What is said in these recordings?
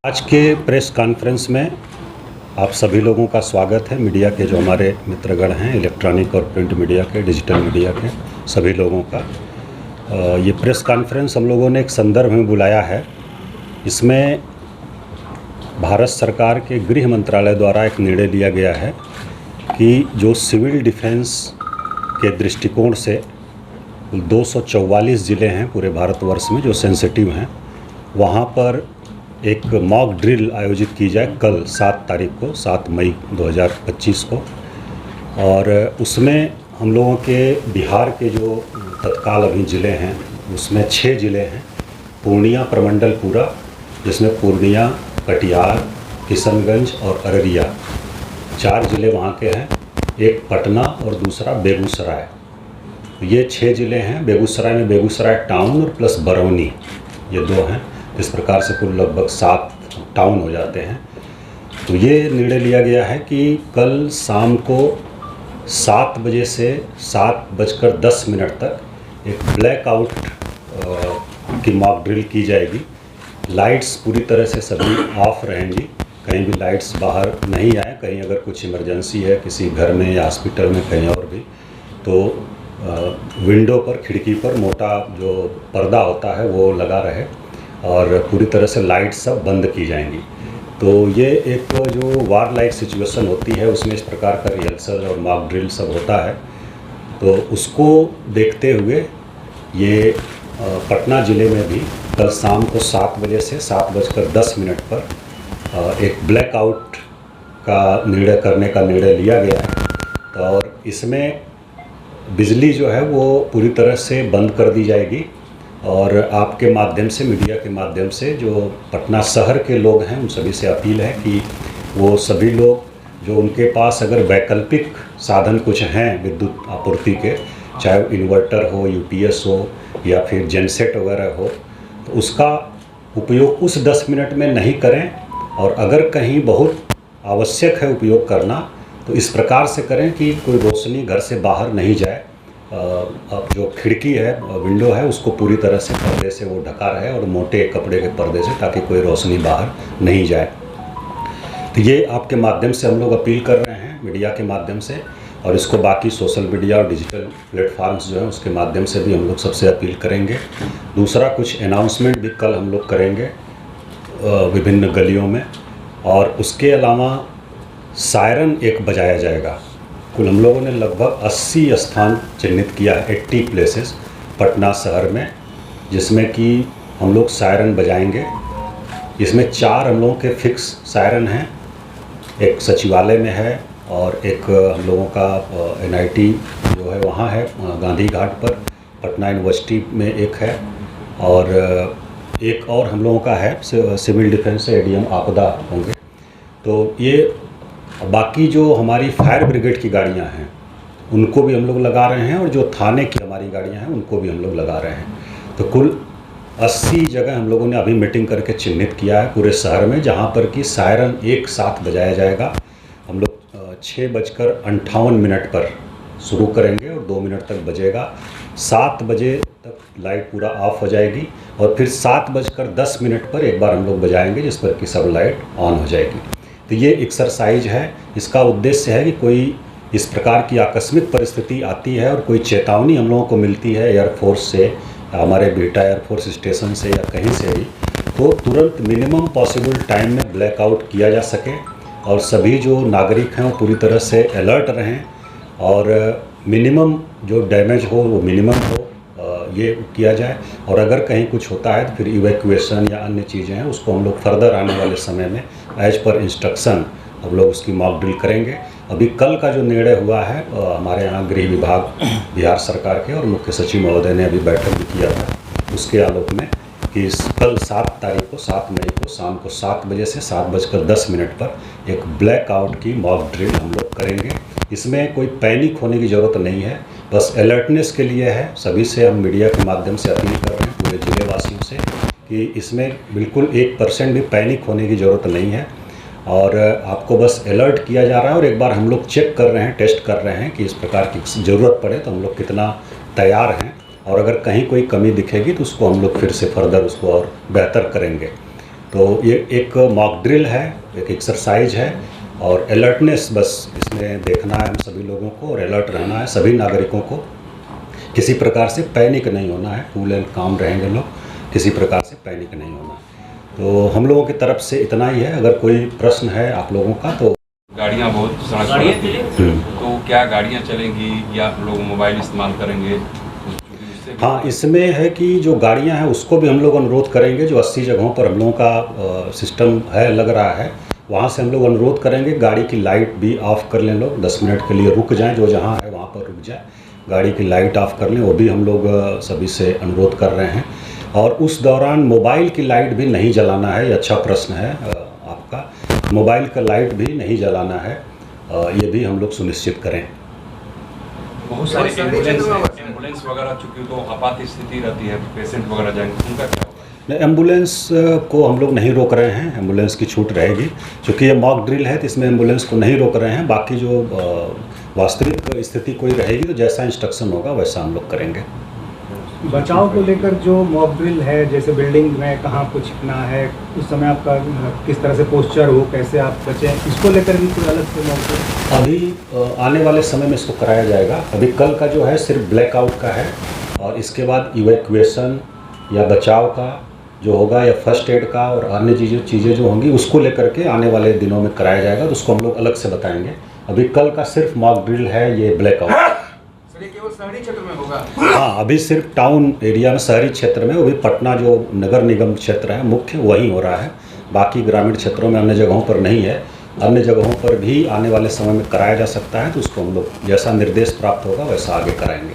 आज के press conference में आप सभी लोगों का स्वागत है। मीडिया के जो हमारे मित्रगण हैं, इलेक्ट्रॉनिक और प्रिंट मीडिया के, डिजिटल मीडिया के सभी लोगों का ये प्रेस कॉन्फ्रेंस हम लोगों ने एक संदर्भ में बुलाया है। इसमें भारत सरकार के गृह मंत्रालय द्वारा एक निर्णय लिया गया है कि जो सिविल डिफेंस के दृष्टिकोण से 244 ज़िले हैं पूरे भारतवर्ष में जो सेंसिटिव हैं, वहाँ पर एक मॉक ड्रिल आयोजित की जाए कल 7 तारीख को, 7 मई 2025 को। और उसमें हम लोगों के बिहार के जो तत्काल अभी ज़िले हैं उसमें 6 ज़िले हैं। पूर्णिया प्रमंडल पूरा, जिसमें पूर्णिया, कटिहार, किशनगंज और अररिया 4 ज़िले वहाँ के हैं। एक पटना और दूसरा बेगूसराय। ये 6 ज़िले हैं। बेगूसराय में बेगूसराय टाउन और प्लस बरौनी, ये 2 हैं। इस प्रकार से कुल लगभग 7 टाउन हो जाते हैं। तो ये निर्णय लिया गया है कि कल शाम को 7 बजे से 7:10 तक एक ब्लैकआउट की मॉक ड्रिल की जाएगी। लाइट्स पूरी तरह से सभी ऑफ रहेंगी, कहीं भी लाइट्स बाहर नहीं आए। कहीं अगर कुछ इमरजेंसी है किसी घर में या हॉस्पिटल में कहीं और भी, तो विंडो पर, खिड़की पर मोटा जो पर्दा होता है वो लगा रहे और पूरी तरह से लाइट सब बंद की जाएंगी। तो ये एक जो वार लाइक सिचुएशन होती है उसमें इस प्रकार का रिहर्सल और मॉक ड्रिल सब होता है। तो उसको देखते हुए ये पटना ज़िले में भी कल शाम को 7 बजे से 7:10 पर एक ब्लैकआउट का निर्णय करने का निर्णय लिया गया है। और इसमें बिजली जो है वो पूरी तरह से बंद कर दी जाएगी। और आपके माध्यम से, मीडिया के माध्यम से, जो पटना शहर के लोग हैं उन सभी से अपील है कि वो सभी लोग जो उनके पास अगर वैकल्पिक साधन कुछ हैं विद्युत आपूर्ति के, चाहे इन्वर्टर हो, यूपीएस हो या फिर जेनसेट वगैरह हो, तो उसका उपयोग उस 10 मिनट में नहीं करें। और अगर कहीं बहुत आवश्यक है उपयोग करना तो इस प्रकार से करें कि कोई रोशनी घर से बाहर नहीं जाए। अब जो खिड़की है, विंडो है, उसको पूरी तरह से पर्दे से वो ढका रहे और मोटे कपड़े के पर्दे से, ताकि कोई रोशनी बाहर नहीं जाए। तो ये आपके माध्यम से हम लोग अपील कर रहे हैं, मीडिया के माध्यम से। और इसको बाकी सोशल मीडिया और डिजिटल प्लेटफार्म्स जो हैं उसके माध्यम से भी हम लोग सबसे अपील करेंगे। दूसरा, कुछ अनाउंसमेंट भी कल हम लोग करेंगे विभिन्न गलियों में। और उसके अलावा सायरन एक बजाया जाएगा। कुल हम लोगों ने लगभग 80 स्थान चिन्हित किया है, 80 प्लेसेस पटना शहर में, जिसमें कि हम लोग सायरन बजाएंगे। इसमें 4 हम लोगों के फिक्स सायरन हैं। एक सचिवालय में है और एक हम लोगों का NIT जो है वहाँ है गांधी घाट पर, पटना यूनिवर्सिटी में एक है, और एक और हम लोगों का है सिविल डिफेंस से ADM आपदा होंगे। तो ये बाकी जो हमारी फायर ब्रिगेड की गाड़ियां हैं उनको भी हम लोग लगा रहे हैं, और जो थाने की हमारी गाड़ियां हैं उनको भी हम लोग लगा रहे हैं। तो कुल 80 जगह हम लोगों ने अभी मीटिंग करके चिन्हित किया है पूरे शहर में, जहां पर कि सायरन एक साथ बजाया जाएगा। हम लोग 6:58 पर शुरू करेंगे और 2 मिनट तक बजेगा। 7 बजे तक लाइट पूरा ऑफ हो जाएगी और फिर 7:10 पर एक बार हम लोग बजाएंगे, जिस पर कि सब लाइट ऑन हो जाएगी। तो ये एक्सरसाइज है। इसका उद्देश्य है कि कोई इस प्रकार की आकस्मिक परिस्थिति आती है और कोई चेतावनी हम लोगों को मिलती है एयरफोर्स से, हमारे बिहटा एयरफोर्स स्टेशन से या कहीं से भी, तो तुरंत मिनिमम पॉसिबल टाइम में ब्लैकआउट किया जा सके और सभी जो नागरिक हैं वो पूरी तरह से अलर्ट रहें और मिनिमम जो डैमेज हो वो मिनिमम हो, ये किया जाए। और अगर कहीं कुछ होता है तो फिर इवैक्यूएशन या अन्य चीज़ें हैं उसको हम लोग फर्दर आने वाले समय में एज पर इंस्ट्रक्शन हम लोग उसकी मॉक ड्रिल करेंगे। अभी कल का जो निर्णय हुआ है हमारे यहाँ गृह विभाग बिहार सरकार के और मुख्य सचिव महोदय ने अभी बैठक भी किया था, उसके आलोक में कि कल 7 तारीख को, 7 मई को शाम को 7 बजे से 7:10 पर एक ब्लैकआउट की मॉक ड्रिल हम लोग करेंगे। इसमें कोई पैनिक होने की ज़रूरत नहीं है, बस अलर्टनेस के लिए है। सभी से हम मीडिया के माध्यम से अपील कर रहे हैं पूरे ज़िले वासियों से कि इसमें बिल्कुल 1% भी पैनिक होने की ज़रूरत नहीं है। और आपको बस अलर्ट किया जा रहा है और एक बार हम लोग चेक कर रहे हैं, टेस्ट कर रहे हैं कि इस प्रकार की ज़रूरत पड़े तो हम लोग कितना तैयार हैं, और अगर कहीं कोई कमी दिखेगी तो उसको हम लोग फिर से फर्दर उसको और बेहतर करेंगे। तो ये एक मॉक ड्रिल है, एक एक्सरसाइज है और अलर्टनेस बस इसमें देखना है हम सभी लोगों को और अलर्ट रहना है सभी नागरिकों को। किसी प्रकार से पैनिक नहीं होना है, कूल एंड काम रहेंगे लोग, किसी प्रकार से पैनिक नहीं होना। तो हम लोगों की तरफ से इतना ही है। अगर कोई प्रश्न है आप लोगों का तो। गाड़ियाँ बहुत सड़क पर तो क्या गाड़ियाँ चलेंगी या लोग मोबाइल इस्तेमाल करेंगे? हाँ, इसमें है कि जो गाड़ियाँ हैं उसको भी हम लोग अनुरोध करेंगे। जो 80 जगहों पर हम लोगों का सिस्टम है लग रहा है, वहाँ से हम लोग अनुरोध करेंगे गाड़ी की लाइट भी ऑफ़ कर लें। लोग 10 मिनट के लिए रुक जाएं, जो जहाँ है वहाँ पर रुक जाए, गाड़ी की लाइट ऑफ़ कर लें, वो भी हम लोग सभी से अनुरोध कर रहे हैं। और उस दौरान मोबाइल की लाइट भी नहीं जलाना है। ये अच्छा प्रश्न है आपका, मोबाइल का लाइट भी नहीं जलाना है, ये भी हम लोग सुनिश्चित करें। बहुत सारे एम्बुलेंस वगैरह चूँकि तो आपात स्थिति रहती है, पेशेंट वगैरह जाएंगे, उनका क्या होगा? नहीं, एम्बुलेंस को हम लोग नहीं रोक रहे हैं, एम्बुलेंस की छूट रहेगी। क्योंकि ये मॉक ड्रिल है तो इसमें एम्बुलेंस को नहीं रोक रहे हैं। बाकी जो वास्तविक स्थिति कोई रहेगी तो जैसा इंस्ट्रक्शन होगा वैसा हम लोग करेंगे। बचाव को लेकर जो मॉक ड्रिल है, जैसे बिल्डिंग में कहाँ कुछ छिपना है, उस समय आपका किस तरह से पोस्चर हो, कैसे आप बचें, इसको लेकर भी कोई अलग से मॉक ड्रिल अभी आने वाले समय में इसको कराया जाएगा। अभी कल का जो है सिर्फ ब्लैकआउट का है और इसके बाद इवैक्यूएशन या बचाव का जो होगा या फर्स्ट एड का और अन्य चीज़ें जो होंगी उसको लेकर के आने वाले दिनों में कराया जाएगा। तो उसको हम लोग अलग से बताएंगे। अभी कल का सिर्फ मॉक ड्रिल है ये ब्लैकआउट। केवल शहरी क्षेत्र में होगा? हाँ, अभी सिर्फ टाउन एरिया में, शहरी क्षेत्र में, वो भी पटना जो नगर निगम क्षेत्र है मुख्य वहीं हो रहा है। बाकी ग्रामीण क्षेत्रों में अन्य जगहों पर नहीं है। अन्य जगहों पर भी आने वाले समय में कराया जा सकता है। तो उसको हम लोग जैसा निर्देश प्राप्त होगा वैसा आगे कराएंगे।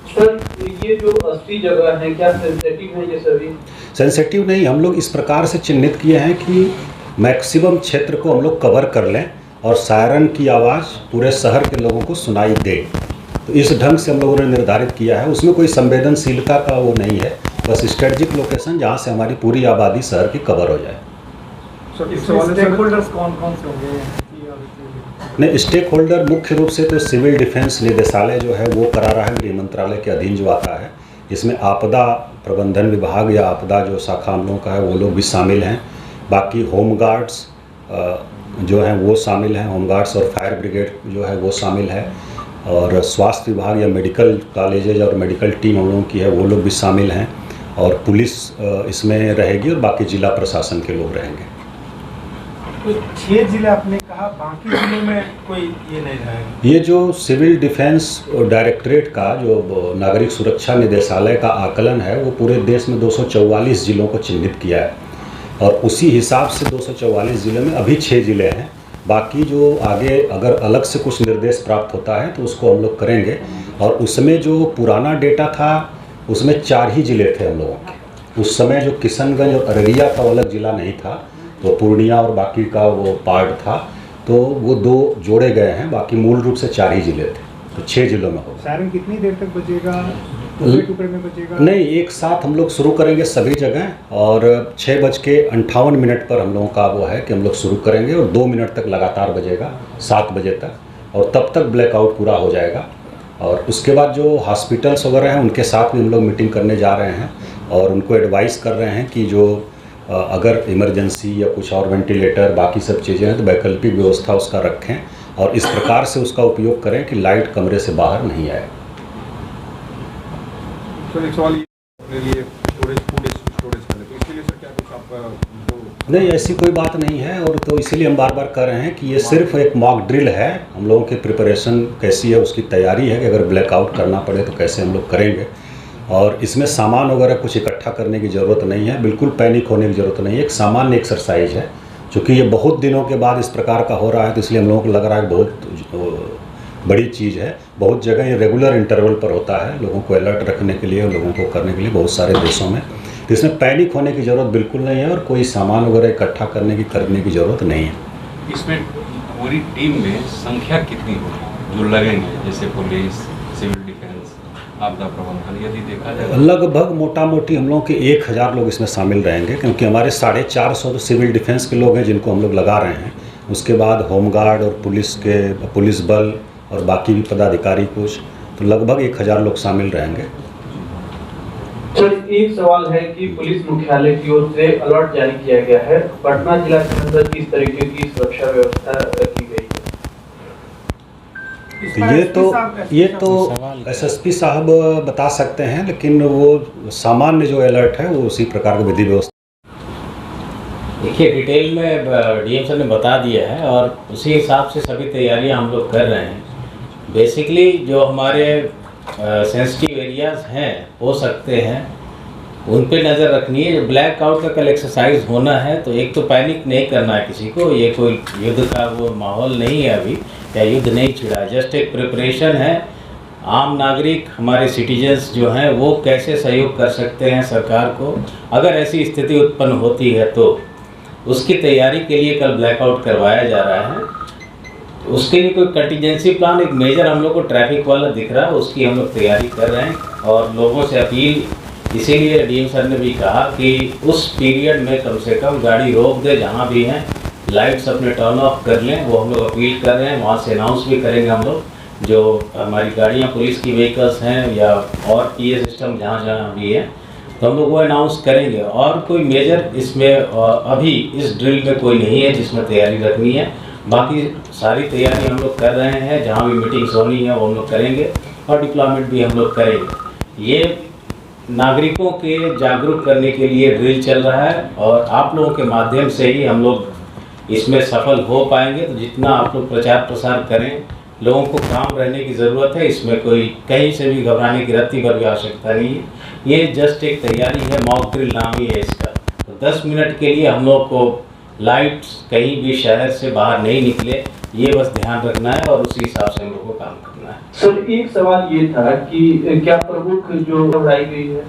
सर, ये जो 80 जगह है क्या सेंसिटिव है ये सभी? सेंसिटिव नहीं, हम लोग इस प्रकार से चिन्हित किए हैं कि मैक्सिमम क्षेत्र को हम लोग कवर कर लें और सायरन की आवाज़ पूरे शहर के लोगों को सुनाई दे। तो इस ढंग से हम लोगों ने निर्धारित किया है। उसमें कोई संवेदनशीलता का वो नहीं है, बस स्ट्रेटजिक लोकेशन जहाँ से हमारी पूरी आबादी शहर की कवर हो जाए। स्टेक होल्डर्स कौन से होंगे? नहीं, स्टेक होल्डर मुख्य रूप से तो सिविल डिफेंस निदेशालय जो है वो करा रहा है, गृह मंत्रालय के अधीन जो आता है। इसमें आपदा प्रबंधन विभाग या आपदा जो शाखा हम लोगों का है वो लोग भी शामिल हैं। बाकी होम गार्ड्स जो हैं वो शामिल हैं, होम गार्ड्स और फायर ब्रिगेड जो है वो शामिल है। और स्वास्थ्य विभाग या मेडिकल कॉलेजेज और मेडिकल टीम हम लोगों की है वो लोग भी शामिल हैं। और पुलिस इसमें रहेगी और बाकी जिला प्रशासन के लोग रहेंगे। तो 6 जिले आपने कहा, बाकी जिलों में कोई ये नहीं रहेगा? ये जो सिविल डिफेंस डायरेक्टरेट का जो नागरिक सुरक्षा निदेशालय का आकलन है वो पूरे देश में 244 जिलों को चिन्हित किया है और उसी हिसाब से 244 जिलों में अभी 6 जिले हैं। बाकी जो आगे अगर अलग से कुछ निर्देश प्राप्त होता है तो उसको हम लोग करेंगे। और उसमें जो पुराना डेटा था उसमें 4 ही जिले थे हम लोगों के। उस समय जो किशनगंज और अररिया का अलग जिला नहीं था, तो पूर्णिया और बाकी का वो पार्ट था, तो वो 2 जोड़े गए हैं। बाकी मूल रूप से 4 ही जिले थे, तो 6 जिलों में होगा। सायरन कितनी देर तक बजेगा? टुकड़े में बजेगा? नहीं, एक साथ हम लोग शुरू करेंगे सभी जगह और 6:58 पर हम लोगों का वो है कि हम लोग शुरू करेंगे और 2 मिनट तक लगातार बजेगा 7 बजे तक, और तब तक ब्लैकआउट पूरा हो जाएगा। और उसके बाद जो हॉस्पिटल्स वगैरह हैं उनके साथ भी हम लोग मीटिंग करने जा रहे हैं और उनको एडवाइस कर रहे हैं कि जो अगर इमरजेंसी या कुछ और वेंटिलेटर बाकी सब चीज़ें हैं तो वैकल्पिक व्यवस्था उसका रखें और इस प्रकार से उसका उपयोग करें कि लाइट कमरे से बाहर नहीं आए। सर, एक सवाल अपने लिए स्टोरेज करने, तो इसके लिए सर क्या कुछ आपका नहीं, ऐसी कोई बात नहीं है। और तो इसीलिए हम बार बार कह रहे हैं कि ये सिर्फ एक मॉक ड्रिल है। हम लोगों की प्रिपरेशन कैसी है, उसकी तैयारी है कि अगर ब्लैकआउट करना पड़े तो कैसे हम लोग करेंगे। और इसमें सामान वगैरह कुछ इकट्ठा करने की ज़रूरत नहीं है, बिल्कुल पैनिक होने की ज़रूरत नहीं है। एक सामान्य एक्सरसाइज है। चूँकि ये बहुत दिनों के बाद इस प्रकार का हो रहा है तो इसलिए हम लोगों को लग रहा है बहुत बड़ी चीज़ है। बहुत जगह ये रेगुलर इंटरवल पर होता है, लोगों को अलर्ट रखने के लिए और लोगों को करने के लिए बहुत सारे देशों में। तो इसमें पैनिक होने की ज़रूरत बिल्कुल नहीं है और कोई सामान वगैरह इकट्ठा करने की ज़रूरत नहीं है। इसमें पूरी टीम में संख्या कितनी होगी जो लगेंगे, जैसे पुलिस, सिविल डिफेंस, आपदा प्रबंधन, यदि देखा जाए? लगभग मोटा मोटी हम लोगों के 1000 लोग इसमें शामिल रहेंगे, क्योंकि हमारे 450 तो सिविल डिफेंस के लोग हैं जिनको हम लोग लगा रहे हैं। उसके बाद होमगार्ड और पुलिस बल और बाकी भी पदाधिकारी कुछ, तो लगभग 1000 लोग शामिल रहेंगे। सर, एक सवाल है कि पुलिस मुख्यालय की ओर से अलर्ट जारी किया गया है। पटना जिला के अंदर किस तरीके की सुरक्षा व्यवस्था की गई है? ये तो एसएसपी साहब बता सकते हैं, लेकिन वो सामान्य जो अलर्ट है वो उसी प्रकार की विधि व्यवस्था। देखिए, डिटेल में डीएम सर ने बता दिया है और उसी हिसाब से सभी तैयारियां हम लोग कर रहे हैं। बेसिकली जो हमारे सेंसिटिव एरियाज़ हैं हो सकते हैं उन पे नज़र रखनी है। जो ब्लैक आउट का कल एक्सरसाइज होना है तो एक तो पैनिक नहीं करना है किसी को, ये कोई युद्ध का वो माहौल नहीं है अभी, या युद्ध नहीं छिड़ा है, जस्ट एक प्रिपरेशन है। आम नागरिक हमारे सिटीजन्स जो हैं वो कैसे सहयोग कर सकते हैं सरकार को, अगर ऐसी स्थिति उत्पन्न होती है तो उसकी तैयारी के लिए कल ब्लैकआउट करवाया जा रहा है। उसके लिए कोई कंटीजेंसी प्लान, एक मेजर हम लोग को ट्रैफिक वाला दिख रहा है, उसकी हम लोग तैयारी कर रहे हैं। और लोगों से अपील, इसीलिए डीएम सर ने भी कहा कि उस पीरियड में कम से कम गाड़ी रोक दे, जहाँ भी हैं लाइट्स अपने टर्न ऑफ कर लें, वो हम लोग अपील कर रहे हैं। वहाँ से अनाउंस भी करेंगे हम लोग, जो हमारी गाड़ियाँ पुलिस की व्हीकल्स हैं या और पीए सिस्टम जहाँ जहाँ भी है तो हम लोग वो अनाउंस करेंगे। और कोई मेजर इसमें अभी इस ड्रिल में कोई नहीं है जिसमें तैयारी रखनी है। बाकी सारी तैयारी हम लोग कर रहे हैं, जहाँ भी मीटिंग्स होनी है वो हम लोग करेंगे और डिप्लॉयमेंट भी हम लोग करेंगे। ये नागरिकों के जागरूक करने के लिए ड्रिल चल रहा है और आप लोगों के माध्यम से ही हम लोग इसमें सफल हो पाएंगे। तो जितना आप लोग प्रचार प्रसार करें, लोगों को काम रहने की ज़रूरत है, इसमें कोई कहीं से भी घबराने की रत्ती भर भी आवश्यकता नहीं है। ये जस्ट एक तैयारी है, मॉक ड्रिल नाम ही है इसका। तो 10 मिनट के लिए हम लोग को लाइट्स कहीं भी शहर से बाहर नहीं निकले, ये बस ध्यान रखना है और उसी हिसाब से हम लोग को काम करना है। सर, एक सवाल ये था कि क्या प्रमुख जो बढ़ाई गई है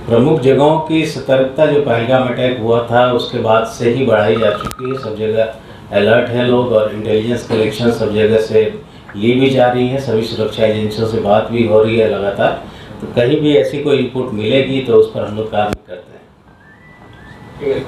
प्रमुख जगहों की सतर्कता, जो पहलगाम अटैक हुआ था उसके बाद से ही बढ़ाई जा चुकी है। सब जगह अलर्ट है लोग और इंटेलिजेंस कलेक्शन सब जगह से ली भी जा रही है। सभी सुरक्षा एजेंसियों से बात भी हो रही है लगातार। तो कहीं भी ऐसी कोई इनपुट मिलेगी तो उस पर हम लोग कार्य करते हैं।